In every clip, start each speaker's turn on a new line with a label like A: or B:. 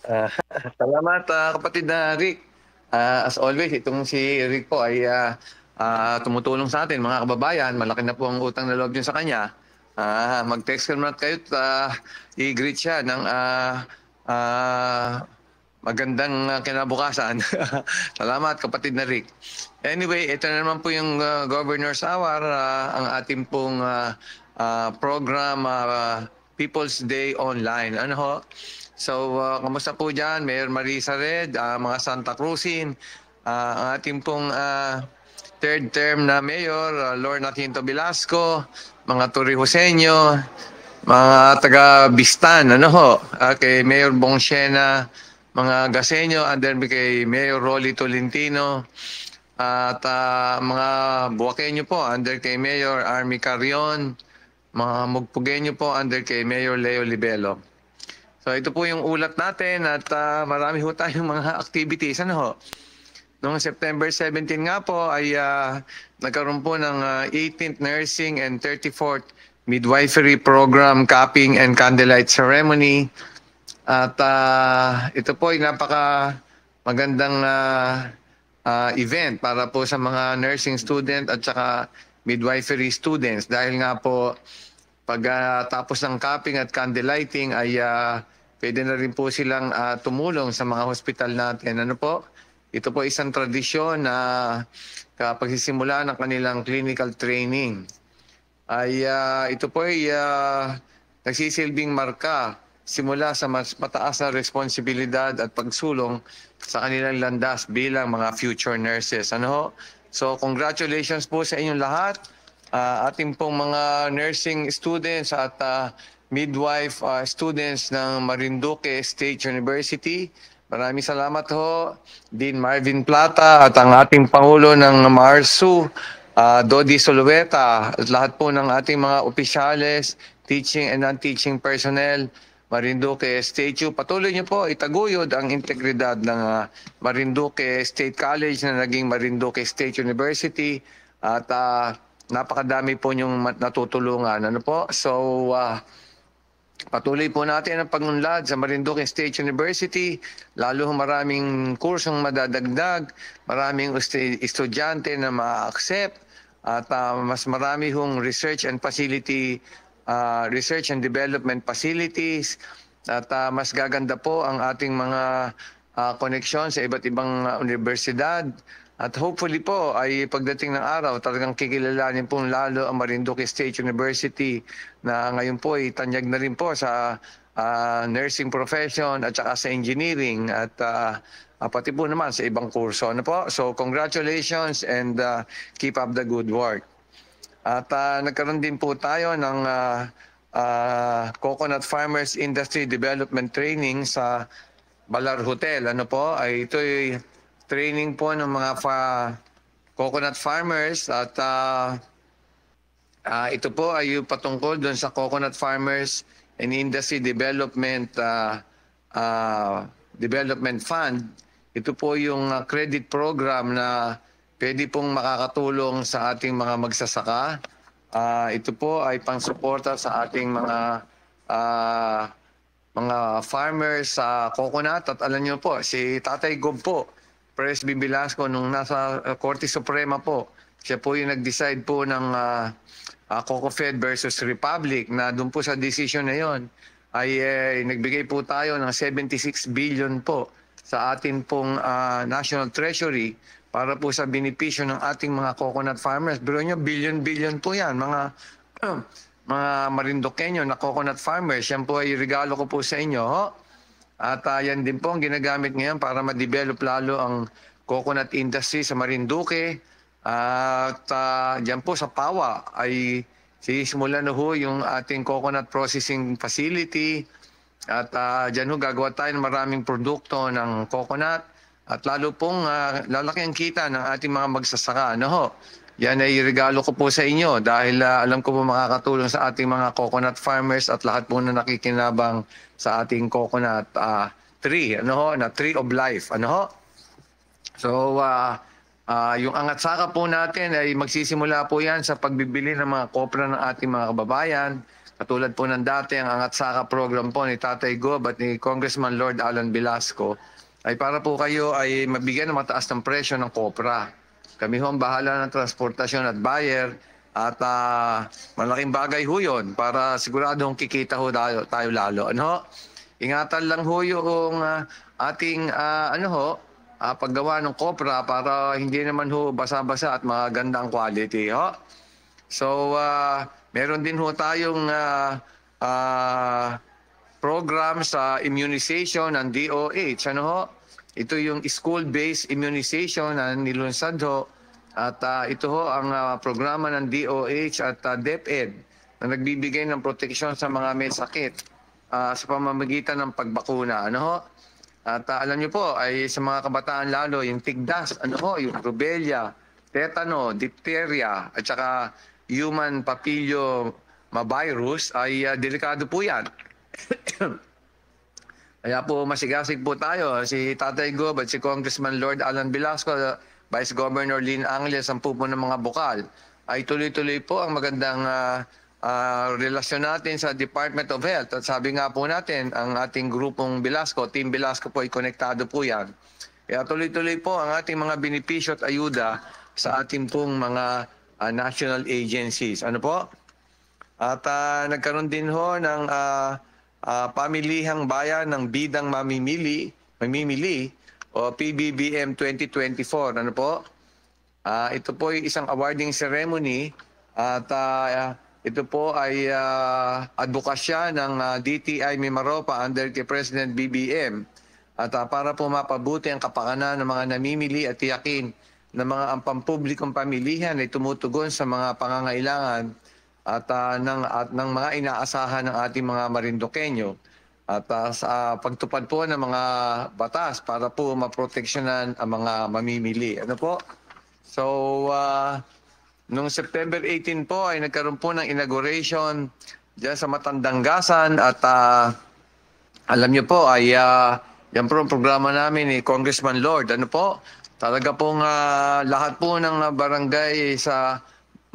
A: Ah, salamat, kapatid na Rick. As always, itong si Rick po ay tumutulong sa atin, mga kababayan. Malaki na po ang utang na loob niyo sa kanya. Mag-text ka naman kayo at i-greet siya ng magandang kinabukasan. Salamat, kapatid na Rick. Anyway, ito na naman po yung Governor's Hour, ang ating pong program, People's Day Online. Ano ho? So, kamusta po dyan? Mayor Marisa Red, mga Santa Cruzin, ang ating pong third term na mayor, Lorna Quinto Velasco, mga Torrijoseño, mga taga Bistan, ano ho, kay Mayor Bongsiena, mga Gaseño, and then kay Mayor Rolly Tolentino, at mga Buaqueño po, under kay Mayor Army Carrion, mga Mugpugeño po, under kay Mayor Leo Libelo. So ito po yung ulat natin at marami ho tayong mga activities. Ano ho? Noong September 17 nga po ay nagkaroon po ng 18th Nursing and 34th Midwifery Program Capping and Candlelight Ceremony. At ito po ay napaka magandang event para po sa mga nursing student at saka midwifery students dahil nga po pagkatapos ng capping at candlelighting ay pwede na rin po silang tumulong sa mga hospital natin. Ano po? Ito po isang tradisyon na pagsisimula ng kanilang clinical training. Ito po ay nagsisilbing marka simula sa mas mataas na responsibilidad at pagsulong sa kanilang landas bilang mga future nurses. Ano ho? So congratulations po sa inyong lahat. Ating pong mga nursing students at midwife students ng Marinduque State University. Maraming salamat ho, Dean Marvin Plata at ang ating Pangulo ng MARSU, Dodi Solueta, at lahat po ng ating mga opisyales, teaching and non-teaching personnel, Marinduque State U. Patuloy niyo po itaguyod ang integridad ng Marinduque State College na naging Marinduque State University at napakadami po niyong natutulungan. Ano po? So, patuloy po natin ang pagunlad sa Marinduque State University, lalo maraming kursong madadagdag, maraming estudyante na ma-accept, at mas marami hong research and development facilities, at mas gaganda po ang ating mga koneksyon sa iba't ibang universidad. At hopefully po ay pagdating ng araw talagang kikilalanin pong lalo ang Marinduque State University na ngayon po ay tanyag na rin po sa nursing profession at saka sa engineering at pati po naman sa ibang kurso. Ano po? So congratulations and keep up the good work. At nagkaroon din po tayo ng Coconut Farmers Industry Development Training sa Balar Hotel. Ano po? Ito'y training po ng mga coconut farmers at ito po ay patungkol doon sa Coconut Farmers and Industry Development Fund. Ito po yung credit program na pwede pong makakatulong sa ating mga magsasaka. Ito po ay pangsuporta sa ating mga farmers sa coconut. At alam niyo po, si Tatay Gob po, Presby Velasco, nung nasa Korte Suprema po, siya po yung nag-decide po ng Coco Fed versus Republic na doon po sa decision na yon ay nagbigay po tayo ng 76 billion po sa atin pong National Treasury para po sa benepisyo ng ating mga coconut farmers. Pero nyo, billion po yan, mga mga Marinduqueño na coconut farmers. Yan po ay regalo ko po sa inyo. Ho? At yan din po ang ginagamit ngayon para ma-develop lalo ang coconut industry sa Marinduque. At dyan po sa Pawa ay sisimula na ho yung ating coconut processing facility. At dyan ho gagawa tayo ng maraming produkto ng coconut. At lalo pong lalaki ang kita ng ating mga magsasaka. Ano ho? Yan ay regalo ko po sa inyo dahil alam ko po makakatulong sa ating mga coconut farmers at lahat po na nakikinabang sa ating coconut tree, ano ho, na tree of life, ano ho. So, yung angat saka po natin ay magsisimula po yan sa pagbibili ng mga kopra ng ating mga kababayan. Katulad po ng dati ang Angat Saka program po ni Tatay Gob at ni Congressman Lord Alan Velasco ay para po kayo ay mabigyan ng mataas ng presyo ng kopra. Kami ho ang bahala ng transportasyon at buyer at malaking bagay ho yun para siguradong kikita ho tayo lalo. Ano? Ingatan lang ho yung ating paggawa ng kopra para hindi naman ho basa-basa at maganda ang quality. Ho? So, meron din ho tayong program sa immunization ng DOH. Ano ho? Ito yung school-based immunization na nilunsad ho. At ito ho ang programa ng DOH at DepEd na nagbibigay ng proteksyon sa mga may sakit sa pamamagitan ng pagbakuna. Ano ho? At alam niyo po, ay sa mga kabataan lalo, yung tigdas, yung rubella, tetano, diphtheria, at saka human papillomavirus ay delikado po yan. Kaya po masigasig po tayo, si Tatay Gob at si Congressman Lord Alan Velasco, Vice Governor Lynn Angles, ang pupo ng mga bukal, ay tuloy-tuloy po ang magandang relasyon natin sa Department of Health. At sabi nga po natin, ang ating grupong Velasco, Team Velasco po ay konektado po yan. Kaya tuloy-tuloy po ang ating mga benepisyo at ayuda sa ating pong mga national agencies. Ano po? At nagkaroon din ho ng pamilihang bayan ng Bidang Mamimili o PBBM 2024. Ano po? Ito po ay isang awarding ceremony at ito po ay advokasya ng DTI Mimaropa under kay President BBM at para po mapabuti ang kapakanan ng mga namimili at tiyakin ng mga pampublikong pamilihan ay tumutugon sa mga pangangailangan at ng mga inaasahan ng ating mga Marinduqueño at sa pagtupad po ng mga batas para po maproteksyonan ang mga mamimili. Ano po? So, noong September 18 po ay nagkaroon po ng inauguration diyan sa Matandanggasan at alam niyo po ay yan po ang programa namin ni Congressman Lord. Ano po? Talaga pong lahat po ng barangay sa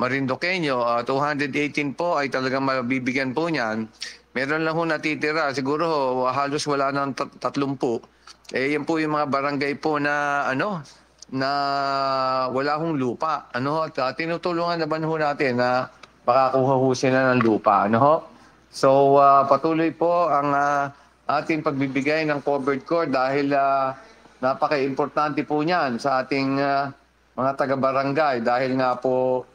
A: Marinduqueño, 218 po ay talagang mabibigyan po niyan. Meron lang ho natitira, siguro halos wala nang 30. Yan po yung mga barangay po na na wala hong lupa. At tinutulungan naman ho natin na makakuha ho sila ng lupa. So, patuloy po ang ating pagbibigay ng covered court dahil napaka-importante po niyan sa ating mga taga-barangay dahil nga po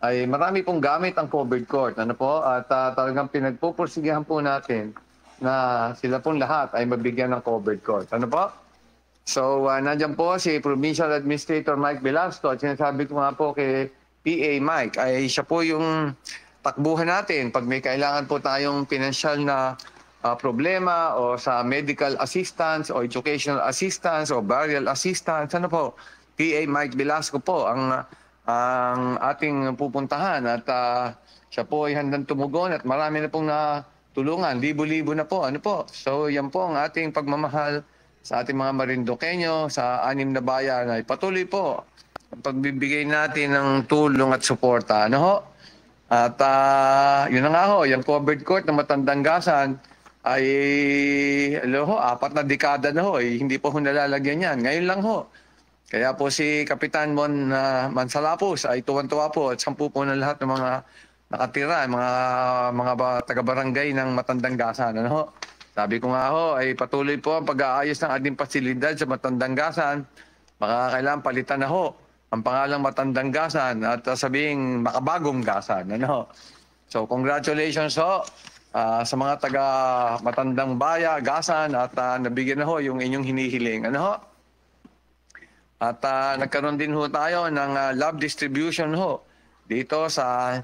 A: ay marami pong gamit ang covered court. At talagang pinagpupursigihan po natin na sila pong lahat ay mabigyan ng covered court. So, nandiyan po si Provincial Administrator Mike Velasco at sinasabi ko nga po kay PA Mike ay siya po yung takbuhan natin pag may kailangan po tayong pinansyal na problema o sa medical assistance o educational assistance o burial assistance. PA Mike Velasco po ang ating pupuntahan at siya po ay handang tumugon at marami na pong natulungan. Libo-libo na po. So, yan po ang ating pagmamahal sa ating mga Marinduqueño, sa 6 na bayan ay patuloy po ang pagbibigay natin ng tulong at suporta. At yun na nga ho, yung covered court ng Matandanggasan ay 4 na dekada na ho, hindi po nalalagyan yan. Ngayon lang ho. Kaya po si Kapitan Mansalapos ay tuwan-tuwa po at 10 po na lahat ng mga nakatira, mga taga-barangay ng Matandanggasan. Sabi ko nga ho, ay patuloy po ang pag-aayos ng ating pasilidad sa Matandanggasan. Baka kailangan palitan na ho ang pangalang Matandanggasan at sabing makabagong gasan. So congratulations ho sa mga taga Matandang Gasan at nabigyan na ho yung inyong hinihiling. At nagkaroon din ho tayo ng love distribution ho dito sa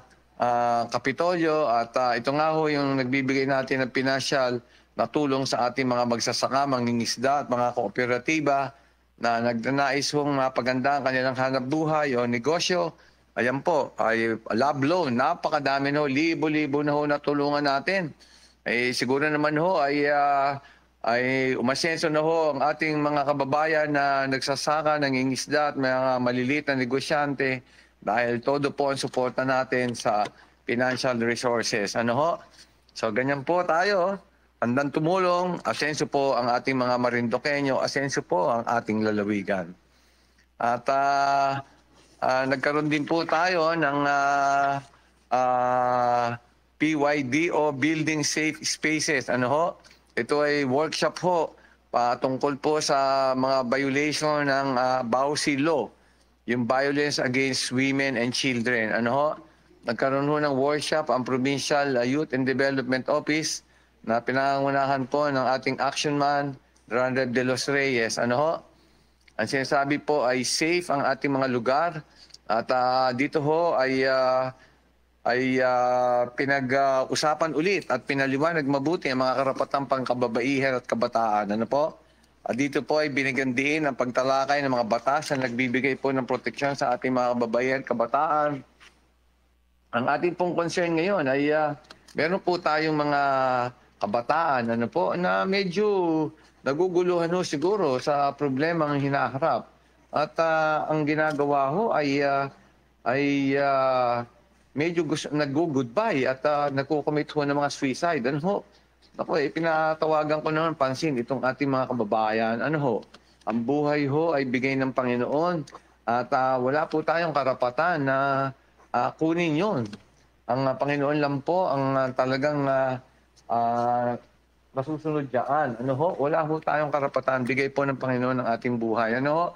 A: Kapitolyo at ito nga ho yung nagbibigay natin ng pinasyal na tulong sa ating mga magsasaka, mangingisda at mga kooperatiba na nagnanais hong mapaganda ang kanilang hanap buhay o negosyo. Ayan po, ay love loan, napakadami na ho, libo-libo na ho na tulungan natin. Siguro naman ho ay umasenso na ho ang ating mga kababayan na nagsasaka, nangingisda at mga maliliit na negosyante dahil todo po ang suporta natin sa financial resources. So ganyan po tayo. Handang tumulong, asenso po ang ating mga Marindoqueño, asenso po ang ating lalawigan. At nagkaroon din po tayo ng PYD o Building Safe Spaces. Ano ho? Ito ay workshop ho patungkol po sa mga violation ng BAUSI Law, yung Violence Against Women and Children. Ano ho? Nagkaroon ho ng workshop ang Provincial Youth and Development Office na pinangunahan po ng ating action man, Randall De Los Reyes. Ano ho? Ang sinasabi po ay safe ang ating mga lugar at dito ho ay pinag-usapan ulit at pinaliwanag mabuti ang mga karapatang pangkababaihan at kabataan. Ano po? Dito po ay binigyan din ang pagtalakay ng mga batas na nagbibigay po ng proteksyon sa ating mga kababaihan at kabataan. Ang ating pong concern ngayon ay meron po tayong mga kabataan ano po, na medyo naguguluhan ho siguro sa problemang hinaharap. At ang ginagawa ho ay medyo nag-goodbye at nagko-commit ho ng mga suicide. Ano ho? Ako pinatawagan ko naman pansin itong ating mga kababayan. Ano ho? Ang buhay ho ay bigay ng Panginoon at wala po tayong karapatan na kunin yon. Ang Panginoon lang po ang talagang masusunod dyan. Ano ho? Wala ho tayong karapatan. Bigay po ng Panginoon ang ating buhay. Ano ho?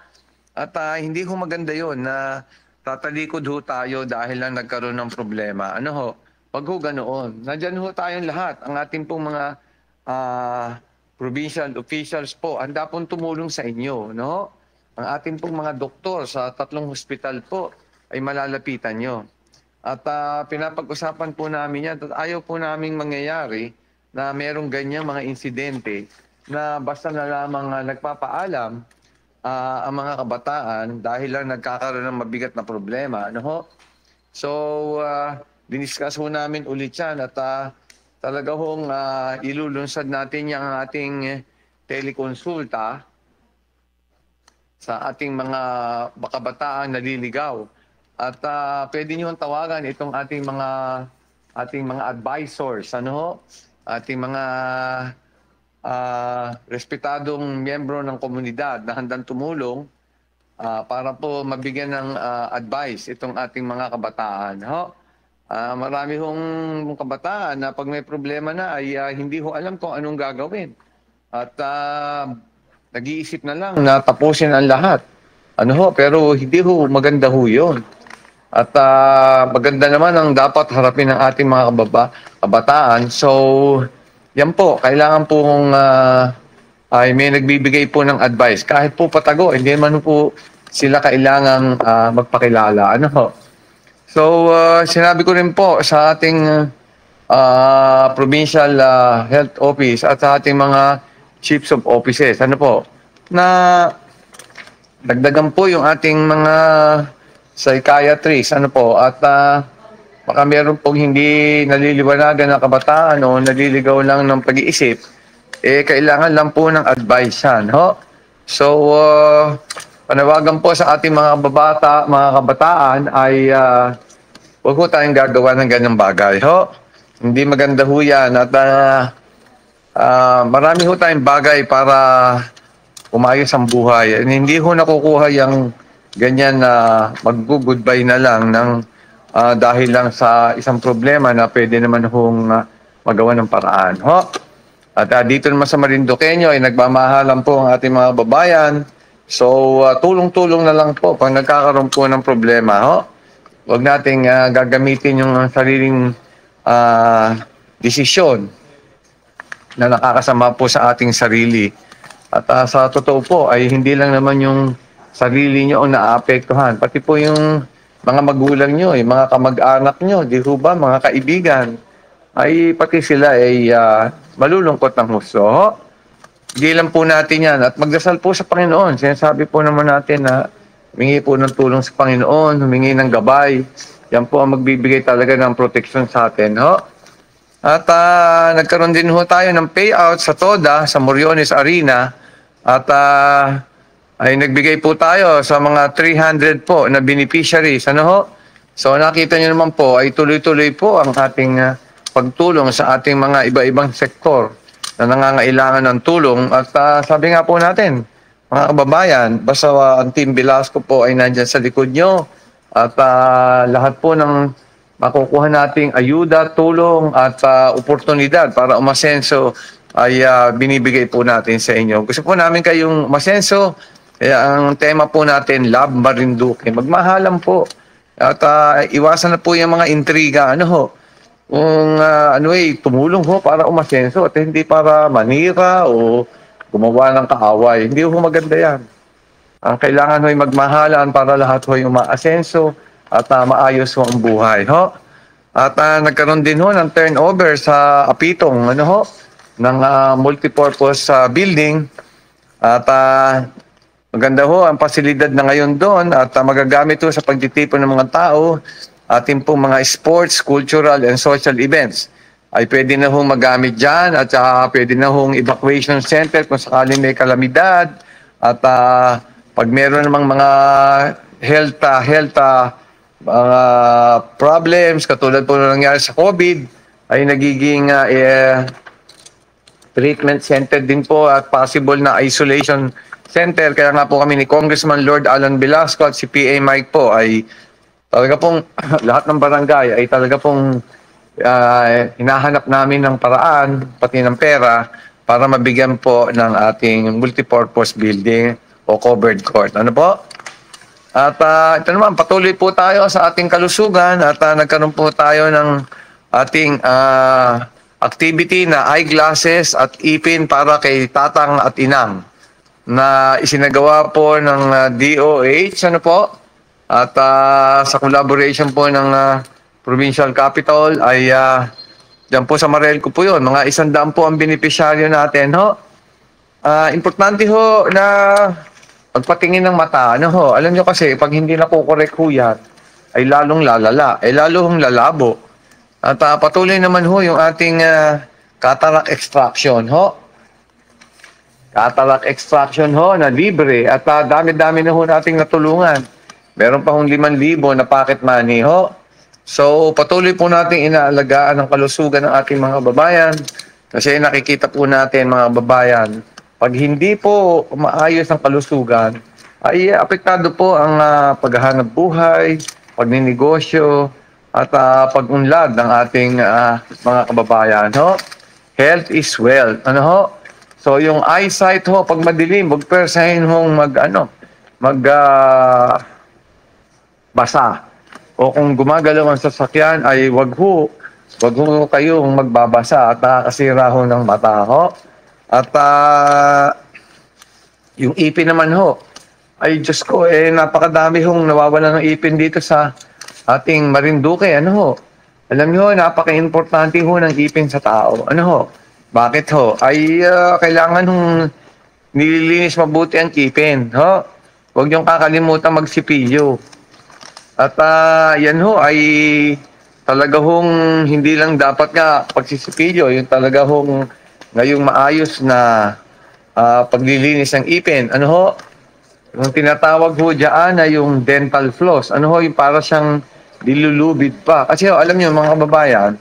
A: At hindi ho maganda yon na tatalikod ho tayo dahil lang nagkaroon ng problema. Ano ho? Wag ho ganoon. Nandyan ho tayong lahat. Ang ating pong mga provincial officials po, handa pong tumulong sa inyo. No? Ang ating pong mga doktor sa 3 hospital po ay malalapitan nyo. At pinapag-usapan po namin yan. At ayaw po naming mangyayari na merong ganyang mga insidente na basta na lamang nagpapaalam ang mga kabataan dahil lang nagkakaroon ng mabigat na problema. Ano ho? So, diniscuss ho namin ulit yan at talaga hong ilulunsad natin yung ating telekonsulta sa ating mga kabataan naliligaw. At pwede nyo tawagan itong ating mga advisors, ano ho? Ating mga respetadong miyembro ng komunidad na handang tumulong para po mabigyan ng advice itong ating mga kabataan. Ho? Marami hong kabataan na pag may problema na ay hindi ho alam kung anong gagawin. At nag-iisip na lang na tapusin ang lahat. Ano ho? Pero hindi ho maganda ho yun. At maganda naman ang dapat harapin ng ating mga kabataan. So, yan po. Kailangan pong ay may nagbibigay po ng advice. Kahit po patago, hindi man po sila kailangang magpakilala. Ano ho? So, sinabi ko rin po sa ating Provincial Health Office at sa ating mga Chiefs of Offices, ano po, na dagdagan po yung ating mga psychiatrists, ano po, at baka meron pong hindi naliliwanagan na kabataan o naliligaw lang ng pag-iisip, kailangan lang po ng advice yan, ho? So, panawagan po sa ating mga kabataan ay huwag po tayong gagawa ng ganyang bagay, ho? Hindi maganda ho yan at marami ho tayong bagay para umayos ang buhay. And hindi ho nakukuha yung ganyan na mag-goodbye na lang ng dahil lang sa isang problema na pwede naman hong magawa ng paraan. Ho? At dito naman sa Marindoqueño ay nagmamahalan po ang ating mga babayan. So, tulong-tulong na lang po pag nagkakaroon po ng problema. Ho? Huwag nating gagamitin yung sariling desisyon na nakakasama po sa ating sarili. At sa totoo po ay hindi lang naman yung sarili nyo ang naapektuhan. Pati po yung mga magulang nyo, yung mga kamag-anak nyo, di ho ba, mga kaibigan, ay pati sila ay malulungkot ng husto. Gilan po natin yan at magdasal po sa Panginoon. Sinasabi po naman natin na humingi po ng tulong sa Panginoon, humingi ng gabay. Yan po ang magbibigay talaga ng proteksyon sa atin. Ho? At nagkaroon din ho tayo ng payout sa TODA, sa Moriones Arena. At ay nagbigay po tayo sa mga 300 po na beneficiaries. Ano ho? So nakita niyo naman po ay tuloy-tuloy po ang ating pagtulong sa ating mga iba-ibang sektor na nangangailangan ng tulong. At sabi nga po natin, mga kababayan, basta ang Team Velasco po ay nandyan sa likod nyo at lahat po ng makukuha nating ayuda, tulong at oportunidad para umasenso ay binibigay po natin sa inyo. Gusto po namin kayong umasenso, kaya ang tema po natin, Love Marinduque. Magmahalan po at iwasan na po yung mga intriga. Ano ho? Kung tumulong ho para umasenso at hindi para manira o gumawa ng kaaway. Hindi ho maganda yan. Ang kailangan ho'y magmahalan para lahat ho'y umaasenso at maayos ho ang buhay. Ho? At nagkaroon din ho ng turnover sa Apitong ng multipurpose building. At maganda ho ang pasilidad na ngayon doon at magagamit ho sa pagtitipon ng mga tao. Ating pong mga sports, cultural, and social events ay pwede na hong magamit dyan at pwede na hong evacuation center kung sakaling may kalamidad at pag meron namang mga health problems katulad po na nangyari sa COVID ay nagiging treatment center din po at possible na isolation center. Kaya nga po kami ni Congressman Lord Alan Velasco at si PA Mike po ay talaga pong lahat ng barangay ay talaga pong hinahanap namin ng paraan, pati ng pera, para mabigyan po ng ating multipurpose building o covered court. Ano po? At ito naman, patuloy po tayo sa ating kalusugan at nagkaroon po tayo ng ating activity na eyeglasses at ipin para kay tatang at inang na isinagawa po ng DOH. Ano po? At sa collaboration po ng Provincial Capital ay dyan po sa Marelco po yun. Mga 100 po ang benepisyaryo natin. Importante ho na pagpatingin ng mata. Alam nyo kasi pag hindi nakukorek ho yan, ay lalong lalala, ay lalong lalabo. At patuloy naman ho yung ating cataract extraction. Cataract extraction na libre at dami-dami na ho nating natulungan. Meron pa hong 5,000 na pocket money So patuloy po natin inaalagaan ang kalusugan ng ating mga babayan kasi nakikita po natin mga babayan, pag hindi po maayos ang kalusugan, ay apektado po ang paghahanap buhay, pagninegosyo at pag-unlad ng ating mga kababayan. Health is wealth. So yung eyesight pag madilim, wag persahin basa. O kung gumagalaw ang sasakyan ay wag ho kayong magbabasa at nakakasira ho ng mata At yung ipin naman ay Diyos ko, napakadami hong nawawala ng ipin dito sa ating Marinduque. Alam niyo, napaka-importante ng ipin sa tao. Bakit Ay kailangan nililinis mabuti ang ipin. Huwag niyong kakalimutan magsipilyo. At yan ay talaga hindi lang dapat nga pagsisipilyo, yung talaga ngayong maayos na paglilinis ng ipin. Yung tinatawag dyan na yung dental floss. Yung para siyang dilulubid pa. Kasi alam niyo mga kababayan,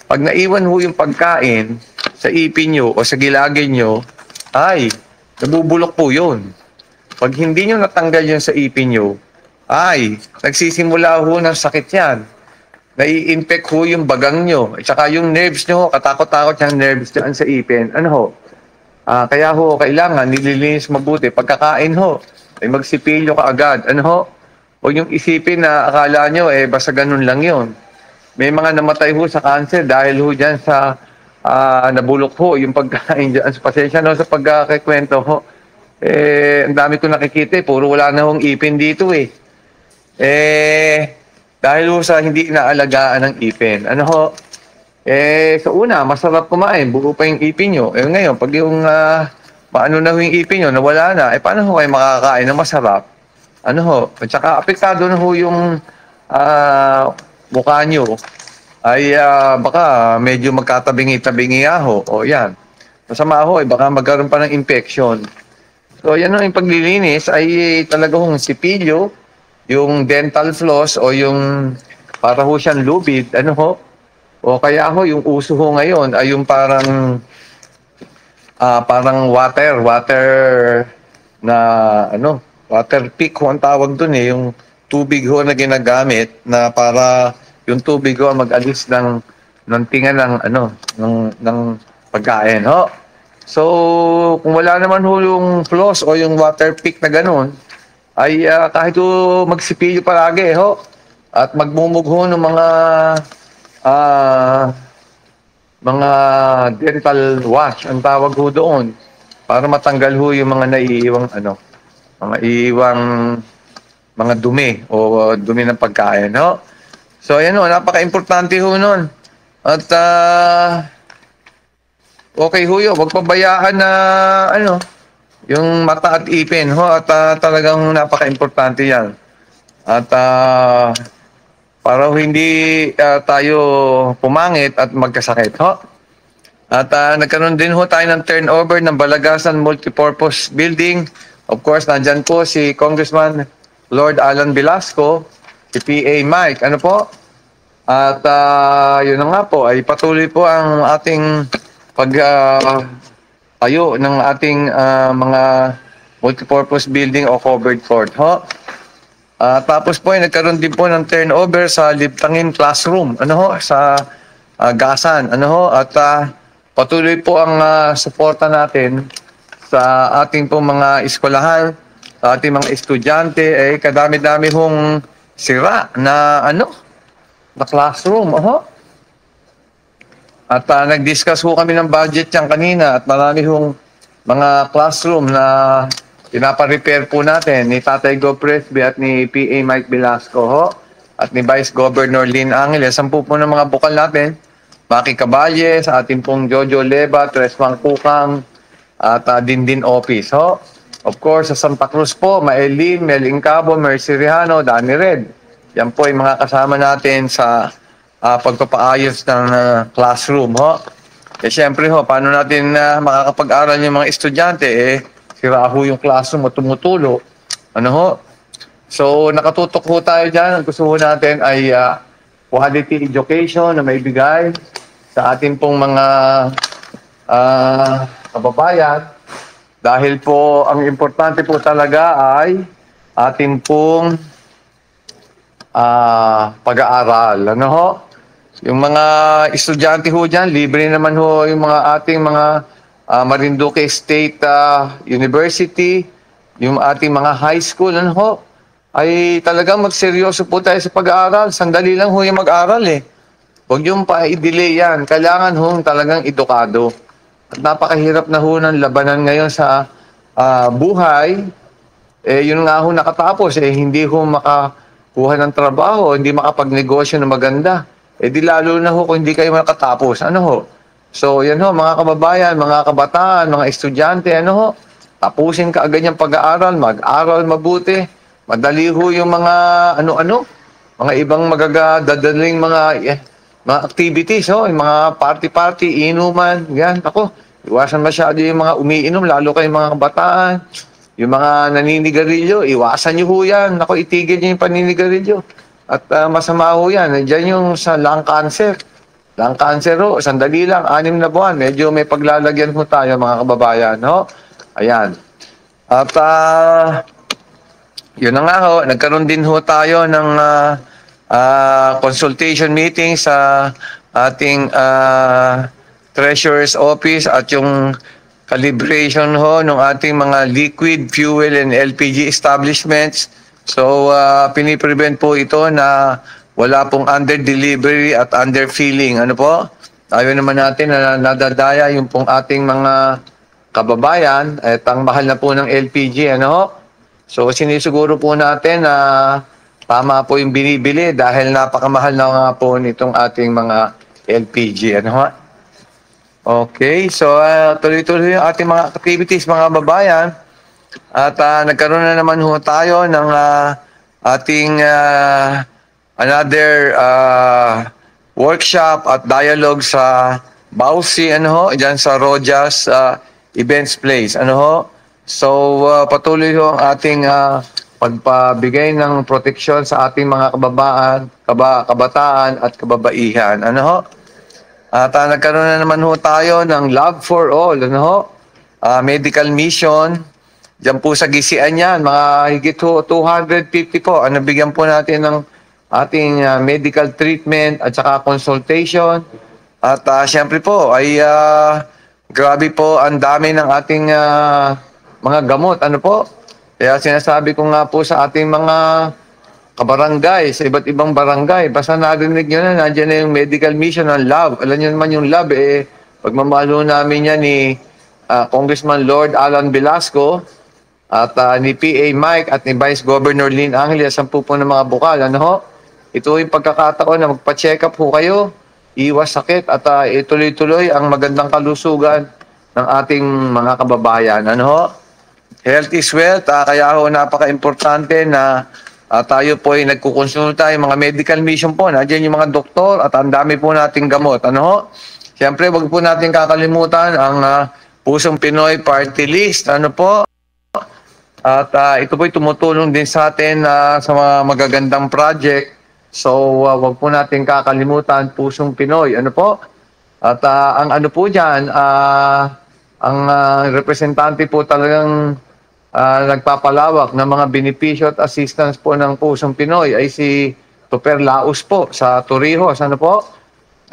A: pag naiwan yung pagkain sa ipin nyo o sa gilagin nyo, ay nabubulok po yun. Pag hindi nyo natanggal yun sa ipin nyo, ay nagsisimula ng sakit yan. Nai-infect yung bagang nyo. At saka yung nerves nyo, katakot-takot yung nerves dyan sa ipin. Kaya kailangan nililinis mabuti. Pagkakain ay magsipilyo ka agad. Huwag yung isipin na akala nyo, basta ganun lang yun. May mga namatay sa cancer dahil dyan sa nabulok yung pagkain dyan. Pasensya sa pagkakikwento ang dami ko nakikita puro wala na ipin dito dahil sa hindi inaalagaan ng ipin. Sa una, masarap kumain, buo pa yung ipin nyo. Ngayon, pag yung paano na yung ipin nyo, nawala na, paano kayo makakain na masarap? At saka apektado na yung mukha nyo, ay baka medyo magkatabingi-tabingi o yan. Masama baka magkaroon pa ng infection. So yan yung paglilinis ay talaga sipilyo, yung dental floss o yung para siyang lubid, O kaya ho, yung uso ho ngayon ay yung parang water na water pick ho ang tawag dun eh, yung tubig ho na ginagamit na para yung tubig ho mag-alis ng tinga ng pagkain ho. So, kung wala naman ho yung floss o yung water pick na ganun, ay kahit ho magsipilyo palagi ho at magmumugho ng ah, mga dental wash ang tawag ho doon para matanggal ho yung mga naiiwang mga iiwang mga dumi o dumi ng pagkain ho. So ayan ho, napaka-importante ho nun. At okay ho yun, huwag pabayaan na yung mata at ipin ho at talagang napaka-importante yan. At para hindi tayo pumangit at magkasakit ho. At nagkaroon din ho tayo ng turnover ng Balagasan Multipurpose Building. Of course, nandyan po si Congressman Lord Alan Velasco, si PA Mike. Ano po? At yun na nga po, ay patuloy po ang ating tayo ng ating mga multipurpose building o covered court. Ho? Tapos po ay nagkaroon din po ng turnover sa Libtangin Classroom. Sa Gasan. At patuloy po ang suporta natin sa ating po mga eskwelahan, sa ating mga estudyante, kadami-dami hong sira na na classroom. At nag-discuss ho kami ng budget yan kanina at marami hong mga classroom na pinapa-repair po natin ni Tatay Go Presby at ni PA Mike Velasco ho, at ni Vice Governor Lynn Angeles. 10 po ng mga bukal natin, Maki Caballe, sa ating pong Jojo Leba, Tres Mangkukang, at Dindin Office ho. Of course, sa Santa Cruz po, Maelin, Mel Incabo, Mercy Rihano, Danny Red. Yan po ay mga kasama natin sa pagpapaayos ng classroom ho. Siyempre ho, paano natin makakapag-aral yung mga estudyante sira ho yung classroom o tumutulo. So, nakatutok ho tayo dyan. Ang gusto ho natin ay quality education na may bigay sa ating pong mga kababayan. Dahil po, ang importante po talaga ay ating pong pag-aaral. Yung mga estudyante ho dyan, libre naman ho yung mga ating mga Marinduque State University, yung ating mga high school, ay talagang magseryoso po tayo sa pag-aaral. Sandali lang ho yung mag-aaral Huwag yung pa-i-delay yan. Kailangan ho talagang edukado. At napakahirap na ho ng labanan ngayon sa buhay. Yun nga ho nakatapos, hindi ho makakuha ng trabaho, hindi makapagnegosyo na maganda. Di lalo na ho kung hindi kayo makatapos. So, yan ho, mga kababayan, mga kabataan, mga estudyante, tapusin ka agad yung pag-aaral, mag-aral mabuti, madali ho yung mga mga ibang magagadaling mga activities, yung mga party-party, inuman, yan, iwasan masyado yung mga umiinom, lalo kayong mga kabataan, yung mga naninigarilyo, iwasan nyo ho yan, itigil nyo yung paninigarilyo, at masama ho yan, dyan yung sa lung cancer. Lung cancer ho, sandali lang, 6 na buwan. Medyo may paglalagyan ho tayo mga kababayan. Ayan. At yun na nga ho, nagkaroon din ho tayo ng consultation meeting sa ating Treasurer's Office at yung calibration ho ng ating mga liquid, fuel, and LPG establishments. So, piniprevent po ito na wala pong under-delivery at under-filling. Ayaw naman natin na nadadaya yung pong ating mga kababayan at ang mahal na po ng LPG. So, sinisiguro po natin na tama po yung binibili dahil napakamahal na nga po nitong ating mga LPG. Okay, so tuloy-tuloy yung ating mga activities, mga kababayan. At nagkaroon na naman ho tayo ng ating another workshop at dialogue sa Bausi, dyan sa Rojas Events Place. So, patuloy ho ang ating pagpabigay ng proteksyon sa ating mga kabataan at kababaihan. At nagkaroon na naman ho tayo ng Love for All, ano ho? Medical mission. Diyan po sa GCN yan, mga higit ho, 250 po. Bigyan po natin ng ating medical treatment at saka consultation. At syempre po, ay grabe po ang dami ng ating mga gamot. Ano po? Kaya sinasabi ko nga po sa ating mga kabarangay, sa iba't ibang barangay, basta narinig nyo na, nandiyan na yung medical mission ng love. Alam nyo naman yung love, pagmamahalo namin yan ni Congressman Lord Alan Velasco at ni PA Mike at ni Vice Governor Lynn Angeles, ang pupo ng mga bukal. Ano ho? Ito yung pagkakataon na magpa-check up ho kayo, iwas sakit at ituloy-tuloy ang magandang kalusugan ng ating mga kababayan. Ano ho? Health is wealth, kaya ho napaka-importante na tayo po ay nagkukonsulta, yung mga medical mission po, nandiyan yung mga doktor at ang dami po nating gamot. Ano ho? Siyempre, wag po natin kakalimutan ang Pusong Pinoy Party List. Ano po? At ito po ay tumutulong din sa atin sa mga magagandang project. So, wag po natin kakalimutan, Pusong Pinoy. Ano po? At ang ano po dyan, ang representante po talagang nagpapalawak ng mga benepisyo at assistance po ng Pusong Pinoy ay si Tuper Laos po sa Torrijos. Ano po?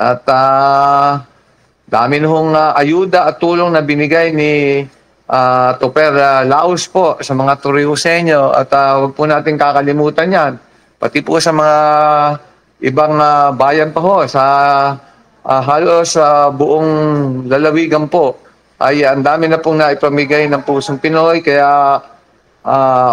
A: At dami nung ayuda at tulong na binigay ni Tuper Laos po sa mga Torrijoseño at huwag po natin kakalimutan yan. Pati po sa mga ibang bayan pa ho, sa halos buong lalawigan po, ay ang dami na pong naipamigay ng Pusong Pinoy. Kaya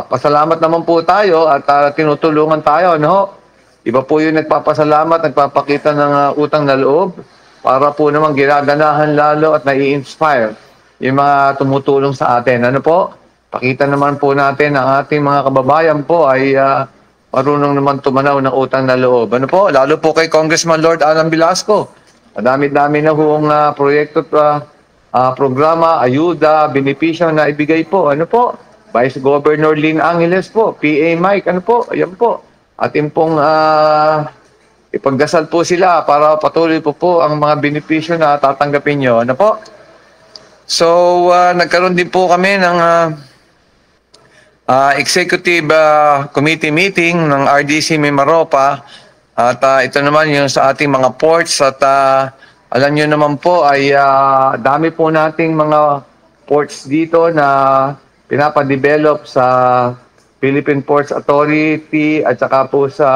A: pasalamat naman po tayo at tinutulungan tayo. No? Iba po yung nagpapasalamat, nagpapakita ng utang na loob para po naman ginaganahan lalo at nai-inspire yung mga tumutulong sa atin. Ano po? Pakita naman po natin ang ating mga kababayan po ay marunong naman tumanaw ng utang na loob. Ano po? Lalo po kay Congressman Lord Alan Velasco. Madami-dami na huwag proyekto programa, ayuda, benepisyo na ibigay po. Ano po? Vice Governor Lynn Angeles po, PA Mike, ano po? Ayan po. Atin pong ipagdasal po sila para patuloy po ang mga benepisyo na tatanggapin nyo. Ano po? So, nagkaroon din po kami ng executive committee meeting ng RDC Mimaropa. At ito naman yung sa ating mga ports at alam nyo naman po ay dami po nating mga ports dito na pinapadevelop sa Philippine Ports Authority at saka po sa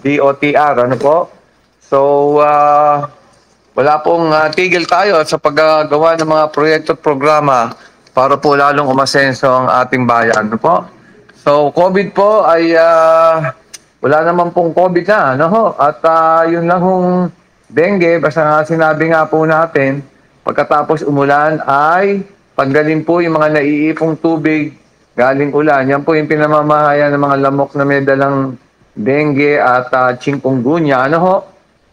A: DOTR. Ano po? So, wala pong tigil tayo sa paggagawa ng mga proyekto at programa para po lalong umasenso ang ating bayan. Ano po? So, COVID po ay wala naman pong COVID na. Ano ho? At yun lang hong dengue, basta nga sinabi nga po natin, pagkatapos umulan ay paggaling po yung mga naiipong tubig galing ulan. Yan po yung pinamamahayan ng mga lamok na may dalang dengue at chikungunya. Ano ho?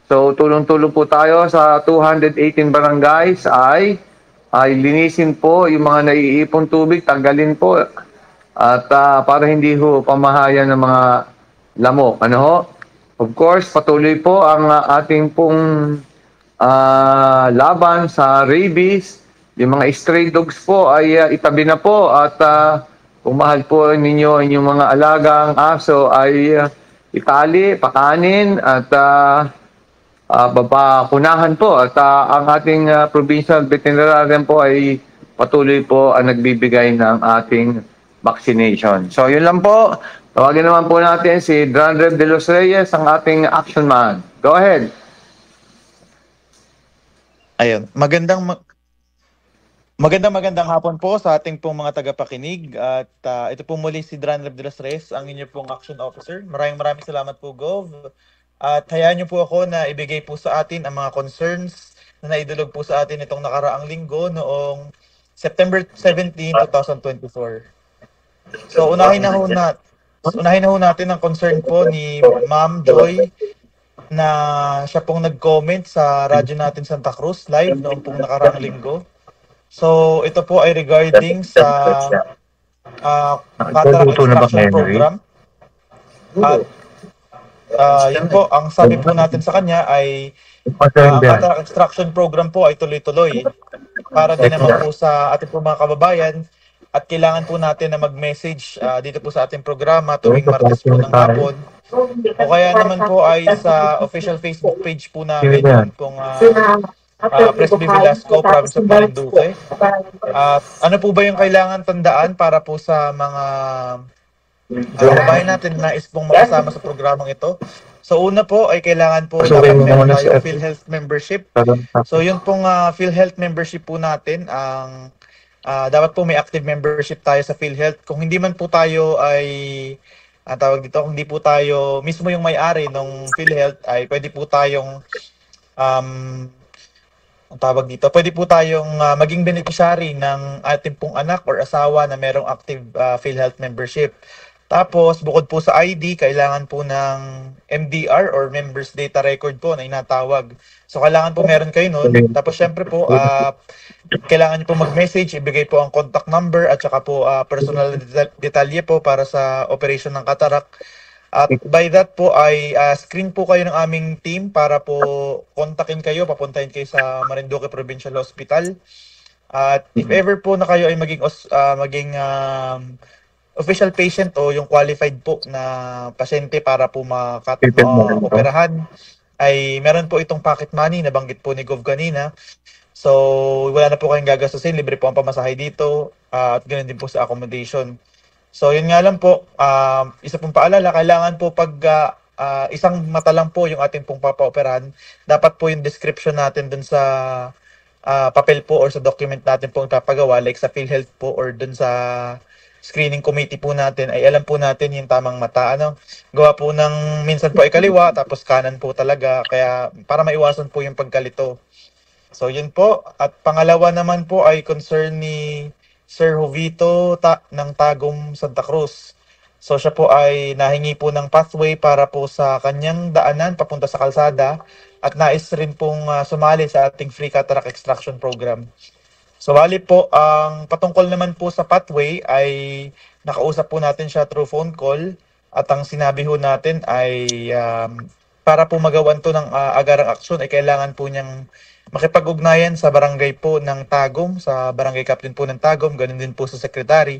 A: So tulong-tulong po tayo sa 218 barangays ay linisin po yung mga naiipong tubig, tanggalin po. At para hindi ho pamahayan ng mga lamok. Ano ho? Of course, patuloy po ang ating pong laban sa rabies. Yung mga stray dogs po ay itabi na po at kung mahal po ninyo inyong mga alagang aso ay itali, pakanin at babakunahan po. At ang ating provincial veterinarian po ay patuloy po ang nagbibigay ng ating vaccination. So yun lang po. Tawagin naman po natin si Dran De Los Reyes, ang ating action man. Go ahead.
B: Ayun. Magandang hapon po sa ating pong mga tagapakinig. At ito po muli si Dran De Los Reyes, ang inyo pong action officer. Maraming salamat po, Gov. At hayaan niyo po ako na ibigay po sa atin ang mga concerns na naidulog po sa atin itong nakaraang linggo noong September 17, 2024. So unahin na ho natin ang concern po ni Ma'am Joy na siya pong nag-comment sa radyo natin Santa Cruz live noong pong nakaraang linggo. So ito po ay regarding sa cataract extraction program. At yun po, ang sabi po natin sa kanya ay Ang cataract extraction program po ay tuloy-tuloy para din naman po sa ating po mga kababayan at kailangan po natin na mag-message dito po sa ating programa tuwing Martes po ng hapon o kaya naman po ay sa official Facebook page po namin yung pong Presby Velasco, Province of Marinduque. Ano po ba yung kailangan tandaan para po sa mga kababayan natin na nais pong makasama sa programang ito? So una po ay kailangan po dapat meron tayong PhilHealth membership. So yun pong PhilHealth membership po natin ang dapat po may active membership tayo sa PhilHealth. Kung hindi man po tayo ay tawag dito, kung hindi po tayo mismo yung may-ari ng PhilHealth ay pwede po tayong ang tawag dito, pwede po tayong maging beneficiary ng ating pong anak or asawa na merong active PhilHealth membership. Tapos, bukod po sa ID, kailangan po ng MDR or Members Data Record po na inatawag. So, kailangan po meron kayo nun. Tapos, syempre po, kailangan nyo po mag-message, ibigay po ang contact number at saka po personal detalye po para sa operation ng cataract. At by that po ay screen po kayo ng aming team para po kontakin kayo, papuntahin kayo sa Marinduque Provincial Hospital. At if ever po na kayo ay maging official patient o yung qualified po na pasyente para po operahan, ay meron po itong pocket money na banggit po ni Gov kanina. So wala na po kayong gagastusin, libre po ang pamasahe dito at ganoon din po sa accommodation. So yun nga lang po, isa pong paalala, kailangan po pag isang mata lang po yung ating pong papaoperahan, dapat po yung description natin dun sa papel po or sa document natin pong papagawa, like sa PhilHealth po or dun sa screening committee po natin, ay alam po natin yung tamang mata. Gawa po ng minsan po ay kaliwa, tapos kanan po talaga, kaya para maiwasan po yung pagkalito. So yun po. At pangalawa naman po ay concern ni Sir Jovito ng Tagum, Santa Cruz. So siya po ay nahingi po ng pathway para po sa kanyang daanan papunta sa kalsada at nais rin pong sumali sa ating free cataract extraction program. So bali po, ang patungkol naman po sa pathway ay nakausap po natin siya through phone call at ang sinabi ho natin ay para po magawan to ng agarang aksyon ay kailangan po niyang makipag-ugnayan sa barangay po ng Tagum, sa barangay captain po ng Tagum, ganun din po sa secretary,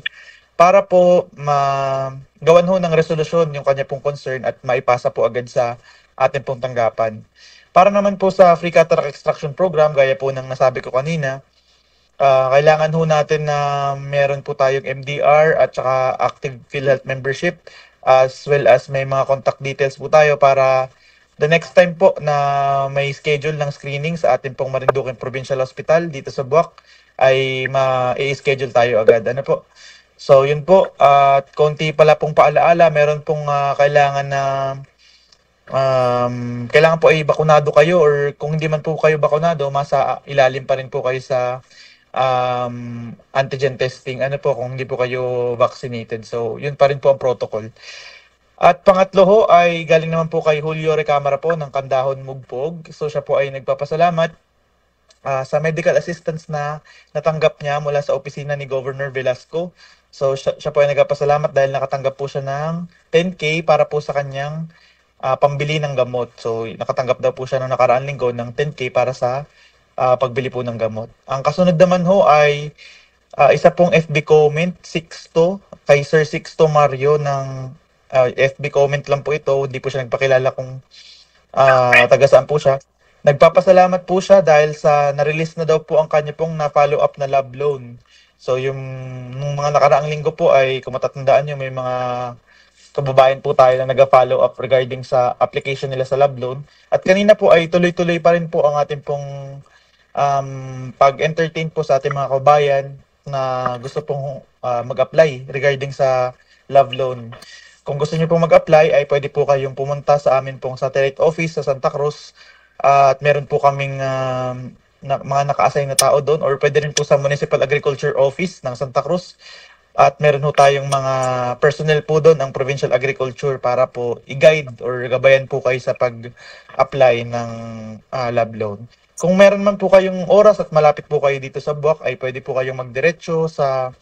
B: para po magawan ho ng resolusyon yung kanya pong concern at maipasa po agad sa ating pong tanggapan. Para naman po sa free cataract extraction program, gaya po ng nasabi ko kanina, kailangan ho natin na meron po tayong MDR at saka active PhilHealth membership as well as may mga contact details po tayo para the next time po na may schedule ng screening sa ating pong Marinduque Provincial Hospital dito sa Buwak ay ma-i-schedule tayo agad. Ano po? So yun po, at konti pala pong paalaala, meron pong kailangan na kailangan po ay bakunado kayo or kung hindi man po kayo bakunado, masa ilalim pa rin po kayo sa antigen testing, ano po, kung hindi po kayo vaccinated. So, yun pa rin po ang protocol. At pangatlo ho ay galing naman po kay Julio Recamara po ng Kandahon Mugpog. So, siya po ay nagpapasalamat sa medical assistance na natanggap niya mula sa opisina ni Governor Velasco. So, siya po ay nagpapasalamat dahil nakatanggap po siya ng 10K para po sa kanyang pambili ng gamot. So, nakatanggap daw po siya noong nakaraang linggo ng 10K para sa pagbili po ng gamot. Ang kasunod naman ho ay isa pong FB comment, Sixto, kay Sir Sixto Mario ng FB comment lang po ito, hindi po siya nagpakilala kung taga saan po siya. Nagpapasalamat po siya dahil sa na-release na daw po ang kanya pong na-follow up na love loan. So yung nung mga nakaraang linggo po ay kung matatandaan nyo, may mga kababayan po tayo na nag-follow up regarding sa application nila sa love loan. At kanina po ay tuloy-tuloy pa rin po ang ating pong pag-entertain po sa ating mga kababayan na gusto pong mag-apply regarding sa love loan. Kung gusto niyo pong mag-apply ay pwede po kayong pumunta sa amin pong satellite office sa Santa Cruz at meron po kaming mga naka-assign na tao doon or pwede rin po sa Municipal Agriculture Office ng Santa Cruz at meron po tayong mga personnel po doon ang Provincial Agriculture para po i-guide or gabayan po kayo sa pag-apply ng love loan. Kung meron man po kayong oras at malapit po kayo dito sa Buwak, ay pwede po kayong magdiretso sa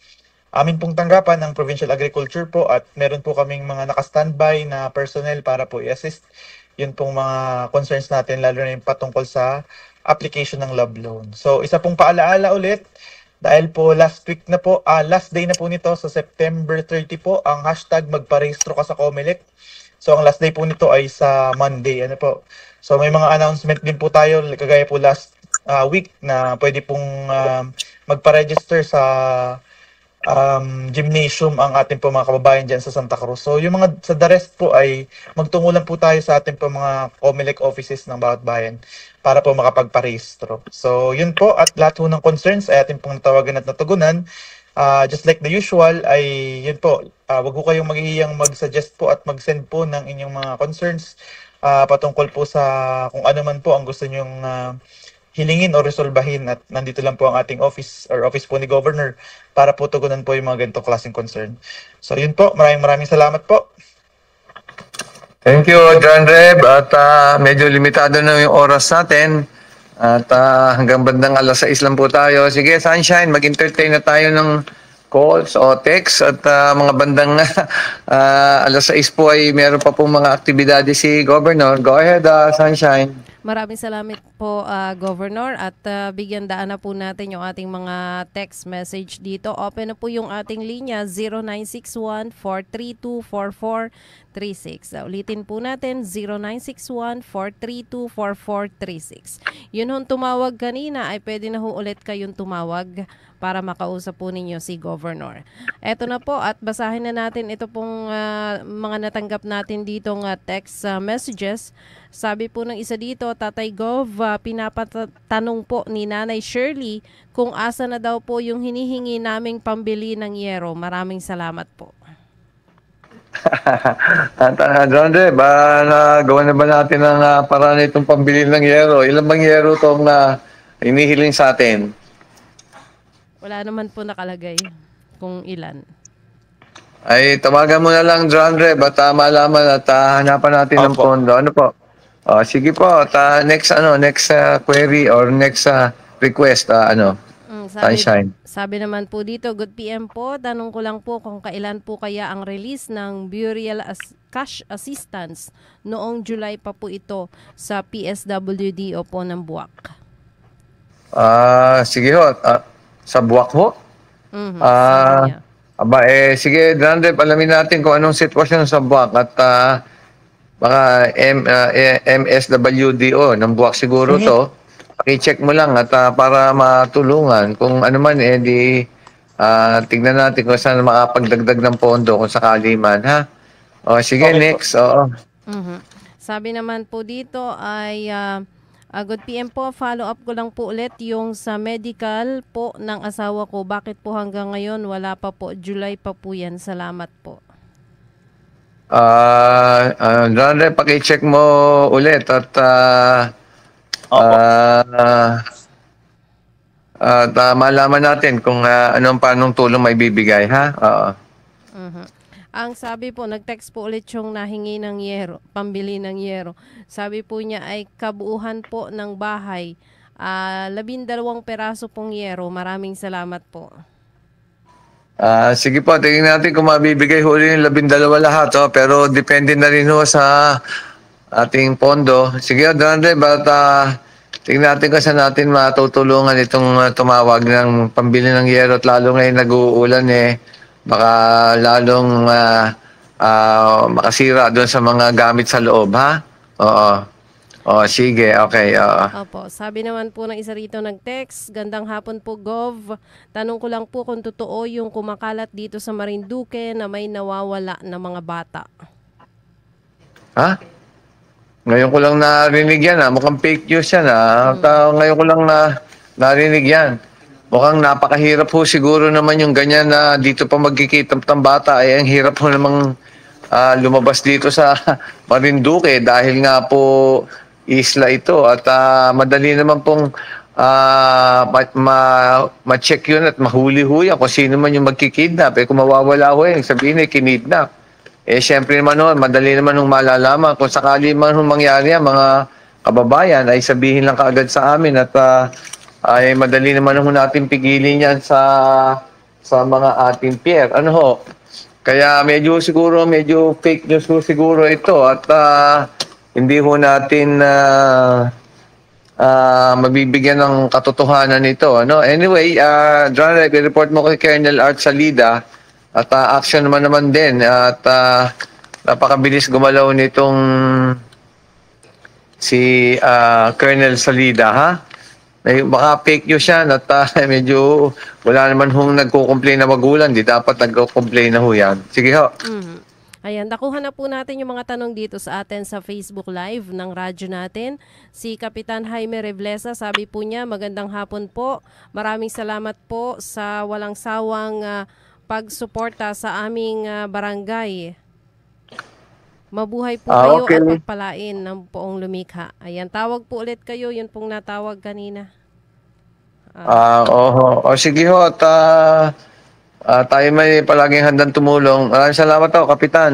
B: amin pong tanggapan ng Provincial Agriculture po at meron po kaming mga naka-standby na personnel para po i-assist yun pong mga concerns natin, lalo na yung patungkol sa application ng love loan. So, isa pong paalaala ulit, dahil po last week na po, last day na po nito sa September 30 po, ang hashtag magparehistro ka sa Comelec. So, ang last day po nito ay sa Monday. Ano po? So, may mga announcement din po tayo, kagaya po last week na pwede pong magpa-register sa gymnasium ang ating po mga kababayan dyan sa Santa Cruz. So, yung mga sa the rest po ay magtungo lang po tayo sa ating po mga Comelec offices ng bawat bayan para po makapagparehistro. So, yun po, at lahat po ng concerns ay ating pong natawagan at natugunan. Just like the usual ay yun po, wag po kayong maghihiyang mag-suggest po at mag-send po ng inyong mga concerns patungkol po sa kung ano man po ang gusto nyong hilingin o resolbahin, at nandito lang po ang ating office or office po ni Governor para po tugunan po yung mga ganitong klaseng concern. So yun po, maraming salamat po.
A: Thank you, John Reb. At medyo limitado na yung oras natin. At hanggang bandang alas 6 lang po tayo. Sige, Sunshine, mag-entertain na tayo ng calls o texts. At mga bandang alas 6 po ay meron pa po mga aktibidades si Governor. Go ahead, Sunshine.
C: Maraming salamat po, Governor, at bigyan daan na po natin yung ating mga text message dito. Open na po yung ating linya 0961-432-4436. Ulitin po natin 0961-432-4436. Yun hong tumawag kanina ay pwede na ho ulit kayong tumawag para makausap po ninyo si Governor. Eto na po, at basahin na natin ito pong mga natanggap natin ditong text messages. Sabi po ng isa dito, Tatay Gov, pinapatanong po ni Nanay Shirley kung asa na daw po yung hinihingi naming pambili ng yero. Maraming salamat po.
A: John Reb, nagawa na ba natin ang paraan itong pambili ng yero? Ilan bang yero itong hinihiling sa atin?
C: Wala naman po nakalagay kung ilan.
A: Ay, tawagan mo na lang, John Reb, at malaman at hanapan natin ng pondo. Ano po? Sige po, next query or next request, Sunshine.
C: Sabi naman po dito, good PM po, tanong ko lang po kung kailan po kaya ang release ng burial cash assistance. Noong July pa po ito sa PSWDO po ng Buwak.
A: Sige ho, sa Buwak ho?
C: Sabi niya.
A: Sige, John Reb, alamin natin kung anong sitwasyon sa Buwak at baka MSWDO ng Buwak siguro to. I-check mo lang at para matulungan kung ano man tignan natin kung saan makapagdagdag ng pondo kung sakali man, ha? Sige, okay, next.
C: Sabi naman po dito ay good PM po, follow up ko lang po ulit yung sa medical po ng asawa ko. Bakit po hanggang ngayon wala pa po? July pa po yan. Salamat po.
A: John Reb, paki-check mo ulit at malaman natin kung paanong tulong may bibigay, ha?
C: Ang sabi po, nag-text po ulit yung nahingi ng yero, pambili ng yero. Sabi po niya ay kabuuhan po ng bahay. 12 peraso pong yero. Maraming salamat po.
A: Sige po, tingnan natin kung mabibigay huli yung 12 lahat. Pero depende na rin sa ating pondo. Sige, John Reb, tingnan natin kung saan natin matutulungan itong tumawag ng pambili ng yero. At lalo ngayon nag-uulan baka lalong makasira doon sa mga gamit sa loob, ha? Sige, okay.
C: Opo, sabi naman po ng isa rito nag-text, gandang hapon po, Gov. Tanong ko lang po kung totoo yung kumakalat dito sa Marinduque na may nawawala na mga bata.
A: Ha? Ngayon ko lang narinig yan, mukhang fake news yan. Ngayon ko lang narinig yan. Mukhang napakahirap po siguro naman yung ganyan na dito pa magkikita ng bata. Ang hirap po namang lumabas dito sa Marinduque dahil nga po isla ito. At madali naman pong ma-check yun at mahuli-huli kung sino man yung magkikidnap. Kung mawawala ko sabihin kinidnap. Siyempre naman madali naman malalaman. Kung sakali man mangyari yan, mga kababayan, ay sabihin lang kaagad sa amin at ay madali naman natin pigilin yan sa mga ating peer. Kaya medyo fake news siguro ito at hindi ho natin mabibigyan ng katotohanan nito. Ano? Anyway, John, report mo kay Colonel Art Salida at action naman din at napakabilis gumalaw nitong si Colonel Salida, ha? Baka fake news yan at medyo wala naman hong nagko-complain na magulang. Di dapat nagko-complain na ho yan. Sige ho.
C: Ayan, nakuha na po natin yung mga tanong dito sa atin sa Facebook Live ng radyo natin. Si Kapitan Jaime Reblesa, sabi po niya, magandang hapon po. Maraming salamat po sa walang sawang pagsuporta sa aming barangay. Mabuhay po kayo
A: okay.
C: at pagpalain ng poong lumikha. Ayan, tawag po ulit kayo, yun pong natawag kanina.
A: Sige ho at tayo may palaging handang tumulong. Maraming salamat ho, Kapitan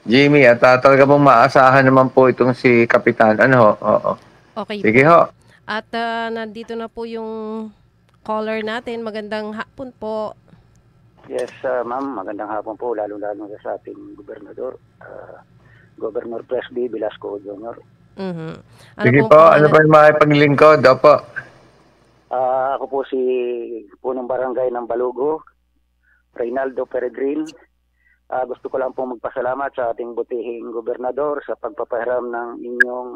A: Jimmy, at talaga pong maasahan naman po itong si Kapitan. Ano ho?
C: Okay
A: Sige
C: po.
A: ho.
C: At nandito na po yung caller natin. Magandang hapon po.
D: Yes, ma'am. Magandang hapon po, lalo-lalo sa ating gobernador, Governor Presby Velasco Jr.
C: Ano
A: Sige
C: pong
A: po,
C: pangalan?
A: ano pa yung makipaglingkod? Opo.
D: Ako po si punong barangay ng Balugo, Reynaldo Peregrin. Gusto ko lang po magpasalamat sa ating butihing gobernador sa pagpapahiram ng inyong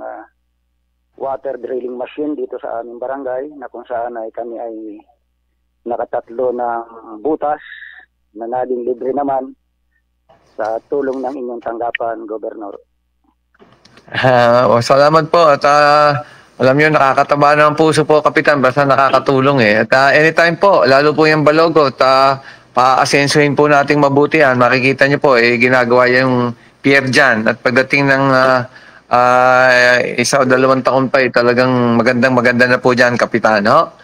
D: water drilling machine dito sa aming barangay, na kung saan ay kami ay nakatatlo ng butas na naging libre naman sa tulong ng inyong tanggapan, Gobernador.
A: Salamat po at alam niyo nakakataba ng puso po, Kapitan, basta nakakatulong eh. At anytime po, lalo po yung Balogo, pa-asensuhin po nating mabuti yan. Makikita niyo po, ginagawa yung pier dyan. At pagdating ng 1 o 2 taon pa, talagang maganda na po dyan, Kapitan. No?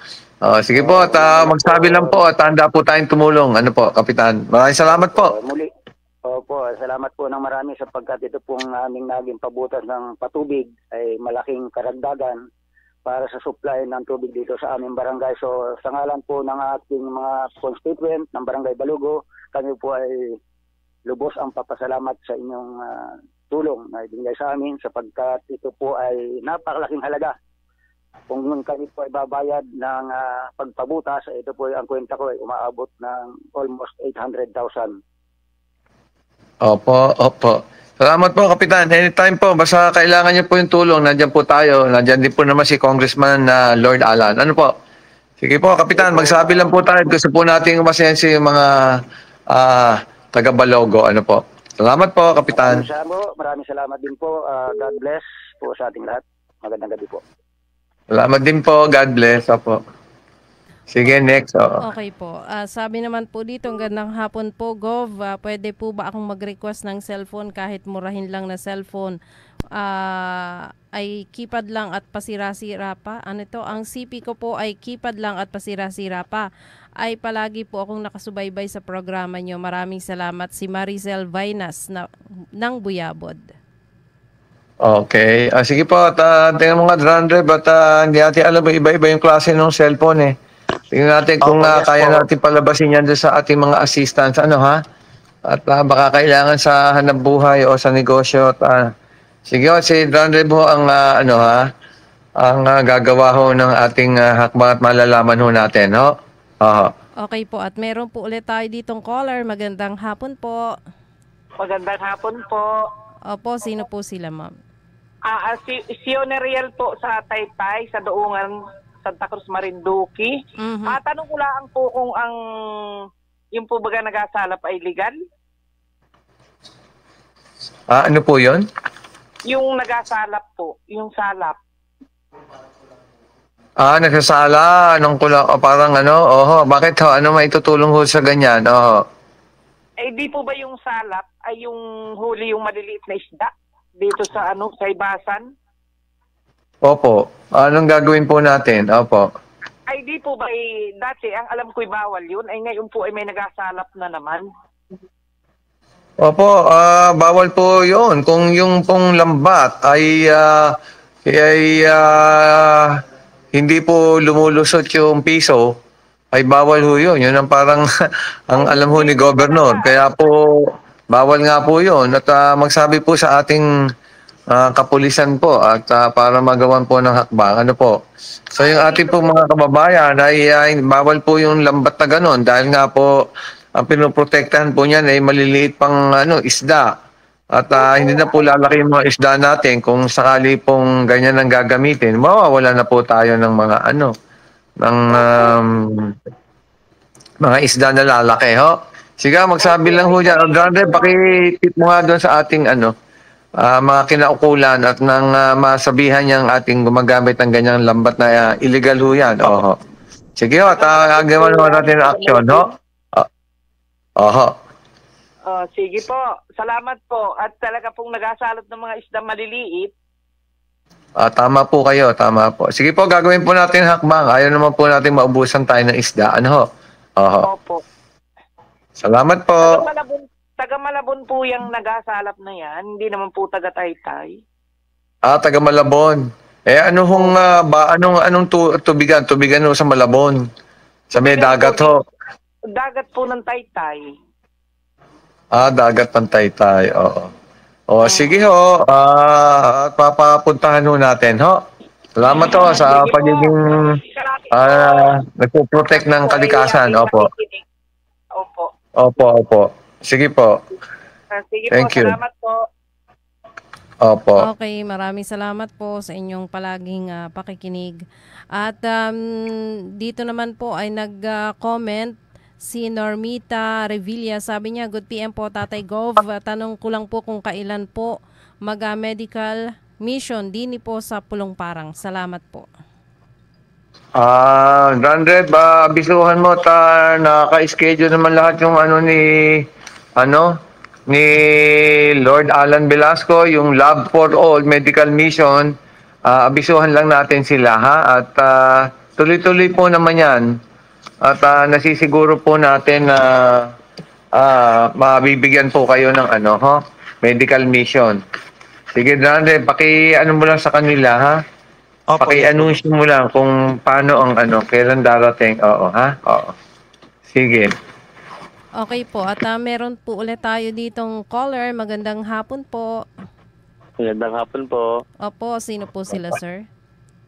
A: Sige po, at magsabi lang po at handa po tayong tumulong. Ano po, Kapitan? Maraming salamat po.
D: Muli, opo, salamat po ng marami sapagkat ito pong aming naging pabutas ng patubig ay malaking karagdagan para sa supply ng tubig dito sa aming barangay. So sa ngalan po ng ating mga constituent ng Barangay Balugo, kami po ay lubos ang papasalamat sa inyong tulong na ibigay sa amin sapagkat ito po ay napakalaking halaga. Kung kami po ay babayad ng pagpabutas, ito po ang kwenta ko ay umaabot ng almost 800,000.
A: Opo. Salamat po, Kapitan. Anytime po, basta kailangan niyo po yung tulong, nandiyan po tayo. Nandiyan din po naman si Congressman Lord Alan. Ano po? Sige po, Kapitan, magsabi lang po tayo. Gusto po natin umasensi yung mga taga-Balogo. Ano po? Salamat po, Kapitan.
D: Maraming salamat din po. God bless po sa ating lahat. Magandang gabi po.
A: Salamat din po. God bless. Opo. Sige, next.
C: Okay po. Sabi naman po dito, ang gandang hapon po, Gov. Pwede po ba akong mag-request ng cellphone kahit murahin lang na cellphone? Ay keypad lang at pasira-sira pa. Ano ito? Ang CP ko po ay keypad lang at pasira-sira pa. Ay palagi po akong nakasubaybay sa programa nyo. Maraming salamat. Si Maricel Vainas ng Buyabod.
A: Okay. Sige po, tingnan mo nga, Drandre, but hindi natin alam, iba-iba yung klase ng cellphone eh. Tingnan natin kung kaya natin palabasin yan doon sa ating mga assistants. Ano ha? At baka kailangan sa hanap buhay o sa negosyo. Sige ho, si Drandre po ang ang gagawa ho ng ating hakbang at malalaman ho natin. Ho?
C: Okay po. At meron po ulit tayo ditong caller. Magandang hapon po.
E: Magandang hapon po.
C: Opo, sino po sila, ma'am?
E: Si Oneriel po sa Taytay, sa Doongan, Santa Cruz, Marinduque. Tanong ko lang po kung yung po baga nagasalap ay legal?
A: Ano po yun?
E: Yung nagasalap po, yung salap.
A: Nagsasala, parang bakit ho? Ano maitutulong ho sa ganyan?
E: Eh di po ba yung salap ay yung huli yung maliliit na isda dito sa sa Ibasan?
A: Opo. Anong gagawin po natin? Opo.
E: Ay di po ba dati ang alam ko'y bawal yun, ay ngayon po ay may nagasalap na naman.
A: Opo, bawal po 'yon. Kung yung pong lambat ay hindi po lumulusot yung piso, ay bawal ho yun. Yun ang parang ang alam ho ni Governor. Kaya po, bawal nga po yun. At magsabi po sa ating kapulisan po at para magawan po ng hakbang. Ano po? So yung ating po mga kababayan ay bawal po yung lambat na ganon dahil nga po ang pinoprotektahan po niyan ay maliliit pang isda. At hindi na po lalaki yung mga isda natin kung sakali pong ganyan ang gagamitin. Mawawala na po tayo ng mga ng mga isda na lalaki, ho. Sige, magsabi lang ho dyan. Grande, pakitip mo nga doon sa ating mga kinaukulan at nang masabihan niyang ating gumagamit ng ganyang lambat na illegal ho yan. Oho. Sige ho, gagawan ho natin ng action, ho. Oho.
E: Sige po. Salamat po. At talaga pong nagasalot ng mga isda maliliit.
A: Tama po kayo, tama po. Sige po, gagawin po natin hakbang. Ayaw naman po natin maubusan tayo ng isda. Ano ho? Oho.
E: Opo.
A: Salamat po.
E: Taga Malabon po yung nagasalap na yan. Hindi naman po taga Taytay.
A: Taga Malabon. Ano hong anong tubigan? Tubigan ho sa Malabon. Sa may dagat ho.
E: Dagat po ng Taytay.
A: Dagat ng Taytay. Oo. Sige ho. At papapuntahan ho natin ho. Salamat ho sa pagiging nagpo-protect ng kalikasan. Opo. Opo. Sige po.
E: Sige
A: Thank
E: po,
A: you.
E: salamat po.
A: Opo.
C: Okay, maraming salamat po sa inyong palaging pakikinig. At dito naman po ay nag-comment si Normita Revilla. Sabi niya, good PM po Tatay Gov. Tanong ko lang po kung kailan po mag-medical mission din po sa Pulong Parang. Salamat po.
A: Grande, bisuhan mo naka-schedule naman lahat yung ni Lord Alan Velasco, yung Love for All Medical Mission. Abisuhan lang natin sila, ha? At tuloy-tuloy po naman yan. At nasisiguro po natin na mabibigyan po kayo ng medical mission. Sige, Grande, mo lang sa kanila, ha? Paki-anunsyo mo lang kung paano ang kailan darating. Oo, ha? Oo. Sige.
C: Okay po. At meron po ulit tayo ditong caller. Magandang hapon po.
F: Magandang hapon po.
C: Opo, sino po sila, sir?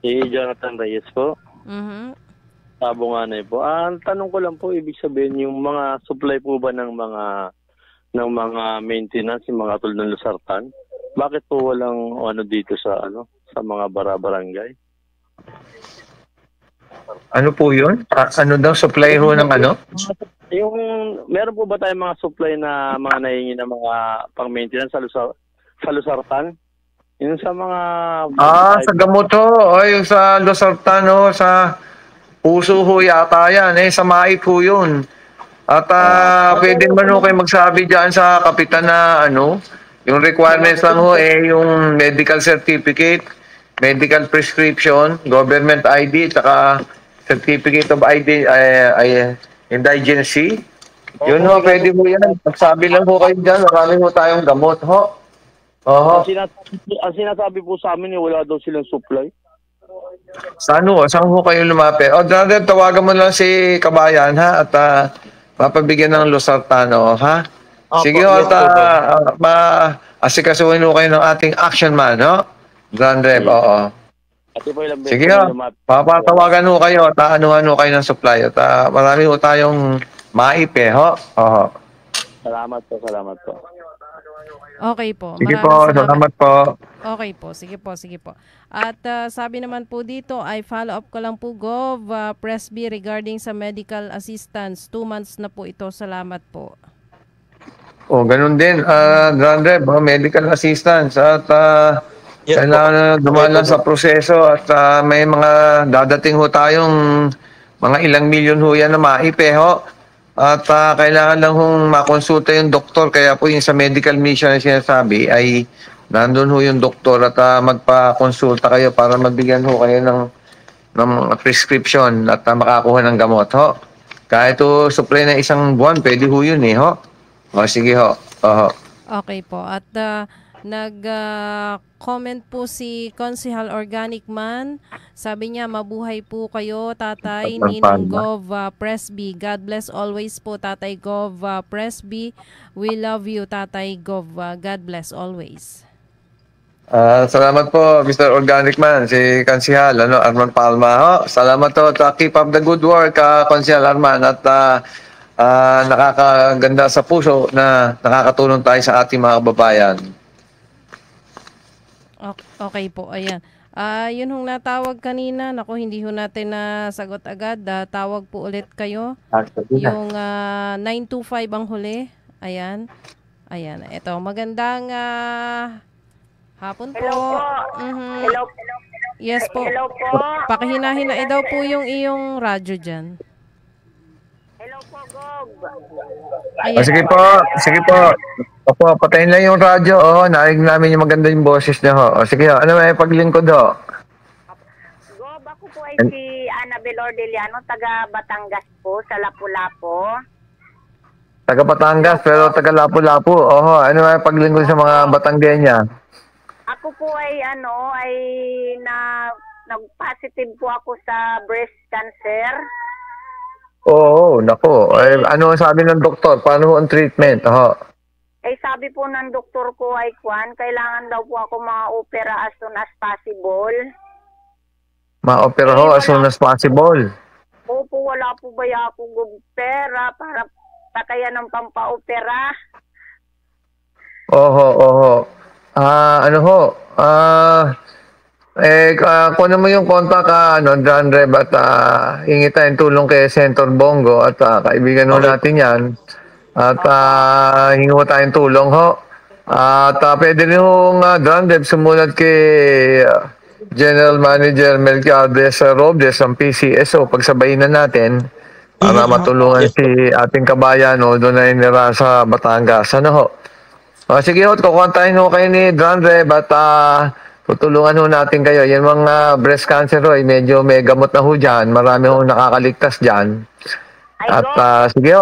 F: Si Jonathan Reyes po.
C: Mm-hmm.
F: Po. Ang tanong ko lang po, ibig sabihin yung mga supply po ba ng mga maintenance, yung mga tulad ng Luzartan, bakit po walang dito sa mga barangay?
A: Ano po yun? Ano daw supply ho ng
F: Yung meron po ba tayong mga supply na mga nahingi ng mga pang-maintenance sa Luzartan? Yung sa mga
A: sa gamot ho. Yung sa Luzartan ho, sa Puso ho yata yan. Sa Mait ho yun. At pwede man ho kayo magsabi dyan sa kapitan na yung requirements lang ho yung medical certificate, medical prescription, government ID, saka certificate of indigency. Yun ho, pwede ho yan. Magsabi lang ho kayo dyan. Marami ho tayong gamot ho. Oho.
F: Ang sinasabi po sa amin, wala daw silang supply.
A: Saan ho kayo lumapit? Dada, tawagan mo lang si Kabayan, ha? At mapabigyan ng Luzartano, ha? Sige ho, at asikasuhin ho kayo ng ating action man, no? Grand Rep, oo. Sige ho, papatawagan ho kayo at anuhan ho kayo ng supply. At marami ho tayong maipe, ho? Oo.
F: Salamat po.
C: Okay po.
A: Sige po, salamat po.
C: Okay po, sige po. At sabi naman po dito ay follow up ko lang po Gov, Presby regarding sa medical assistance. 2 months na po ito. Salamat po. Ganun
A: din. Grande, medical assistance. At kailangan dumaan lang sa proseso at may mga dadating ho tayong mga ilang milyon ho yan na maipe ho. At kailangan lang hong makonsulta yung doktor. Kaya po yung sa medical mission na sinasabi ay nandun ho yung doktor at magpa-konsulta kayo para mabigyan ho kayo ng prescription at makakuha ng gamot ho. Kahit ho supply na isang buwan, pwede ho yun ho. Sige ho.
C: Okay po. At nag-comment po si Konsehal Organic Man. Sabi niya, mabuhay po kayo, Tatay Ninong Gov Presby. God bless always po, Tatay Gov Presby. We love you, Tatay Gov. God bless always.
A: Salamat po, Mr. Organic Man, si Kansihal, Arman Palma. Salamat to, keep up the good work, Kansihal Arman, at nakakaganda sa puso na nakakatulong tayo sa ating mga kababayan.
C: Okay po, ayan. Yun hong natawag kanina, naku, hindi ho natin nasagot agad. Tawag po ulit kayo. Yung 925 ang huli. Ayan. Ayan. Ito, magandang hapon po.
G: Hello po. Hello.
C: Yes po.
G: Hello po.
C: Pakihina-hina daw po yung iyong radyo dyan.
G: Hello po, Gob.
C: Ayan.
A: Sige po, sige po. Opo, patayin lang yung radyo. Narinig namin yung maganda yung boses niya. Sige, ano may paglingkod ho?
G: Gob, ako po ay si Annabel Ordeliano, taga Batangas po, sa Lapu-Lapu.
A: Taga Batangas, pero taga Lapu-Lapu. Ano may paglingkod sa mga Batanggenya?
G: Ako po ay nag-positive po ako sa breast cancer.
A: Oo, nako. Ano sabi ng doktor? Paano ang treatment?
G: Sabi po ng doktor ko ay kailangan daw po ako ma-opera as soon as possible.
A: Ma-opera as soon as possible.
G: Opo, wala po ba akong pera para patayan ng pampa-opera?
A: Oho. Kung mo yung contact John Rev, at hingi tayong tulong kay Senator Bongo at kaibigan natin yan. At hingi mo tayong tulong At pwede rin hong John Rev sumunod kay General Manager Melquiades Robles ng PCSO. Pagsabayin na natin para matulungan si ating kabayan doon na inira sa Batangas. Sige kukontahin kayo ni John Rev at tutulungan natin kayo. Yan mga breast cancer medyo may gamot na dyan. Marami nakakaligtas dyan. At sige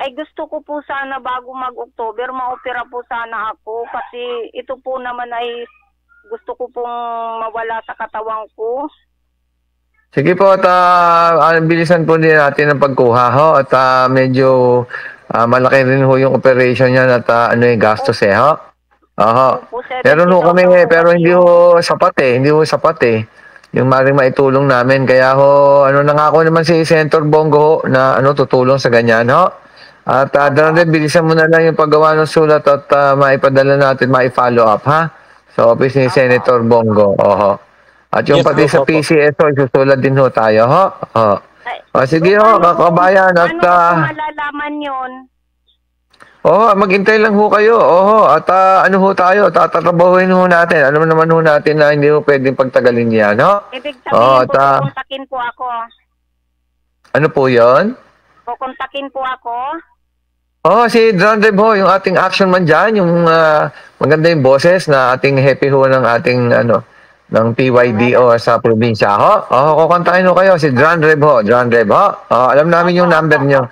G: Ay gusto ko po sana bago mag-October, ma-opera po sana ako kasi ito po naman ay gusto ko pong mawala sa katawan ko.
A: Sige po at bilisan po din natin ang pagkuha at medyo malaki rin yung operation niyan at gastos Meron kami pero hindi sapat hindi sapat yung maring maitulong namin kaya nangako naman si Senator Bongo na tutulong sa ganyan At bilisan mo na lang yung paggawa ng sulat at maipadala natin, mai-follow up sa office ni Senator Bongo. At yung pati sa PCSO, susulat din tayo sige kakabayan at
G: Ano malalaman yun?
A: maghintay lang kayo. At tayo, tatrabahuin natin. Alam naman natin na hindi pwedeng pagtagalin yan,
G: Ibig sabihin kukontakin po ako.
A: Ano po yun?
G: Kukontakin po ako.
A: Si John Rev yung ating action man dyan, yung maganda yung boses na ating happy ng ating ng PYDO sa probinsya. Kukontakin kayo si John Rev John Rev alam namin yung number nyo.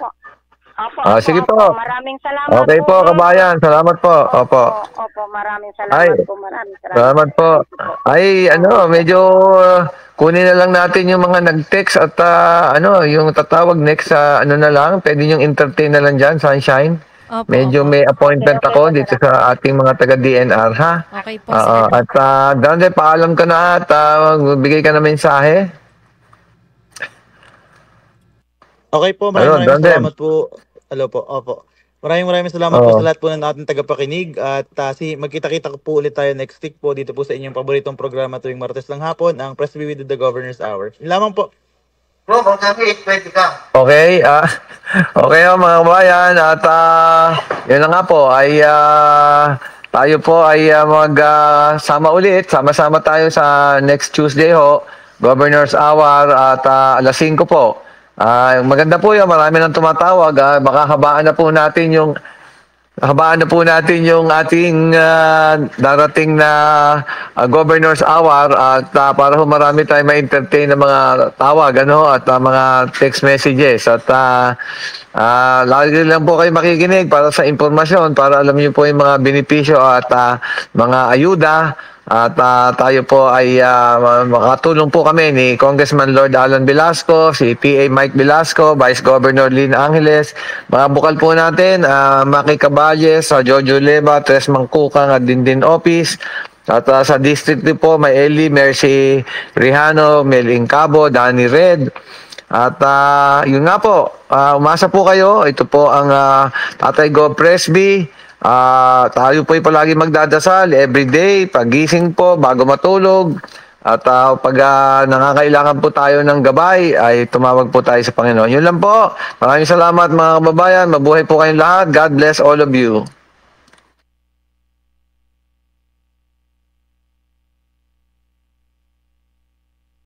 G: Opo,
A: sige po.
G: Maraming salamat
A: Okay po, kabayan. Salamat po. Opo.
G: Opo, maraming salamat po. Maraming salamat.
A: Salamat po. Medyo kunin na lang natin yung mga nag-text at yung tatawag next sa na lang. Pwede yung entertain na lang dyan, Sunshine.
C: Opo,
A: Medyo
C: opo.
A: may appointment
G: Okay,
A: ako dito sa ating mga taga-DNR,
C: Okay po, sir.
A: At Dante, paalam ka na at magbigay ka na mensahe.
B: Okay po,
A: Ayun,
B: maraming
A: Dante.
B: salamat po. Hello po, opo. Maraming salamat po sa lahat po ng ating tagapakinig at magkita-kita po ulit tayo next week po dito po sa inyong paboritong programa tuwing Martes ng hapon, ang Press B with the Governor's Hour. Yun lamang po.
A: Okay, okay mga kabayan at yun na nga po ay tayo po ay sama ulit, sama-sama tayo sa next Tuesday Governor's Hour at alas 5 po. Maganda po yun, marami nang tumatawag. Baka habaan na po natin yung ating darating na Governor's Hour at para marami tayong ma-entertain na mga tawag at mga text messages at lagi lang po kayo makikinig para sa impormasyon para alam niyo po yung mga benepisyo at mga ayuda At tayo po ay makatulong po kami ni Congressman Lord Alan Velasco, si PA Mike Velasco, Vice Governor Lynn Angeles. Mga bukal po natin, Maki Caballes, Jojo Leva, Tres Mangkukang at Dindin Office. At sa district po may Eli, Mercy Rihano, Mel Incabo, Danny Red. At yun nga po, umasa po kayo. Ito po ang Tatay Gov Presby. Tayo po ay palagi magdadasal everyday, pagising po, bago matulog. At pag nangangailangan po tayo ng gabay, ay tumawag po tayo sa Panginoon. Yun lang po. Maraming salamat mga kababayan. Mabuhay po kayong lahat. God bless all of you.